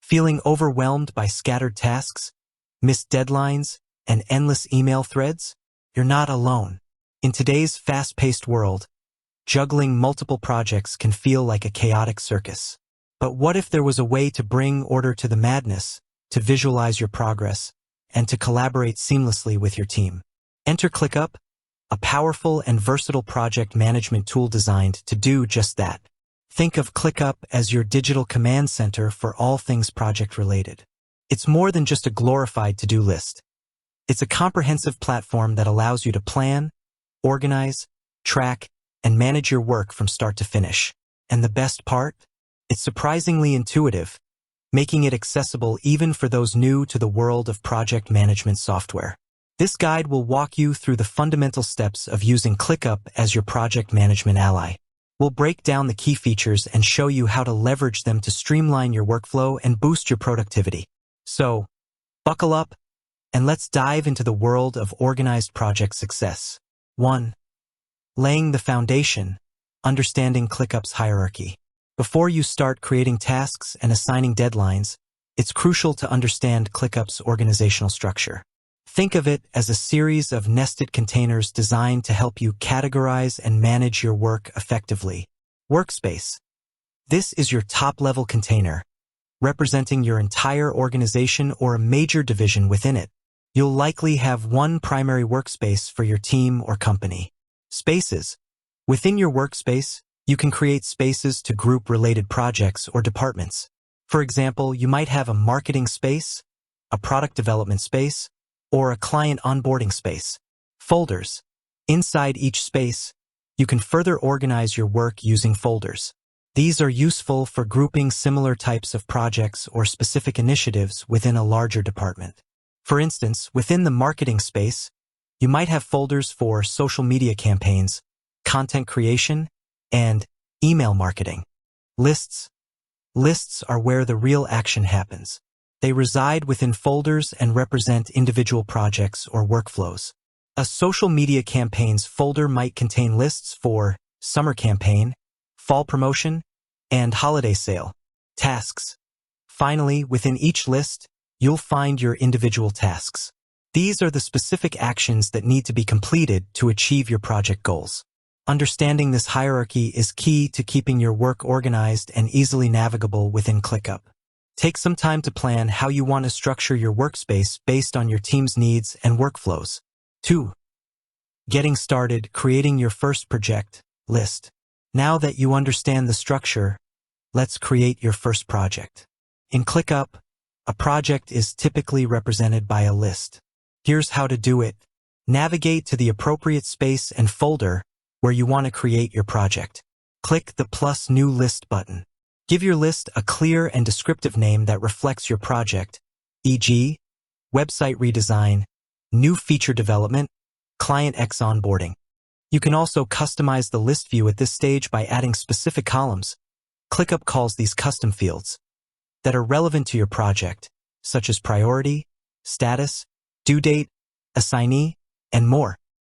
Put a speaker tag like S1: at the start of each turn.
S1: Feeling overwhelmed by scattered tasks, missed deadlines, and endless email threads? You're not alone. In today's fast-paced world, juggling multiple projects can feel like a chaotic circus. But what if there was a way to bring order to the madness, to visualize your progress, and to collaborate seamlessly with your team? Enter ClickUp, a powerful and versatile project management tool designed to do just that. Think of ClickUp as your digital command center for all things project-related. It's more than just a glorified to-do list. It's a comprehensive platform that allows you to plan, organize, track, and manage your work from start to finish. And the best part? It's surprisingly intuitive, making it accessible even for those new to the world of project management software. This guide will walk you through the fundamental steps of using ClickUp as your project management ally. We'll break down the key features and show you how to leverage them to streamline your workflow and boost your productivity. So, buckle up, and let's dive into the world of organized project success. 1. Laying the foundation, understanding ClickUp's hierarchy. Before you start creating tasks and assigning deadlines, it's crucial to understand ClickUp's organizational structure. Think of it as a series of nested containers designed to help you categorize and manage your work effectively. Workspace. This is your top-level container, representing your entire organization or a major division within it. You'll likely have one primary workspace for your team or company. Spaces. Within your workspace, you can create spaces to group related projects or departments. For example, you might have a marketing space, a product development space, or a client onboarding space. Folders. Inside each space, you can further organize your work using folders. These are useful for grouping similar types of projects or specific initiatives within a larger department. For instance, within the marketing space, you might have folders for social media campaigns, content creation, and email marketing. Lists. Lists are where the real action happens. They reside within folders and represent individual projects or workflows. A social media campaigns folder might contain lists for summer campaign, fall promotion, and holiday sale. Tasks. Finally, within each list, you'll find your individual tasks. These are the specific actions that need to be completed to achieve your project goals. Understanding this hierarchy is key to keeping your work organized and easily navigable within ClickUp. Take some time to plan how you want to structure your workspace based on your team's needs and workflows. 2. Getting started, creating your first project list. Now that you understand the structure, let's create your first project. In ClickUp, a project is typically represented by a list. Here's how to do it. Navigate to the appropriate space and folder where you want to create your project. Click the plus New List button. Give your list a clear and descriptive name that reflects your project, e.g., website redesign, new feature development, client X onboarding. You can also customize the list view at this stage by adding specific columns. ClickUp calls these custom fields that are relevant to your project, such as priority, status, due date, assignee, and more.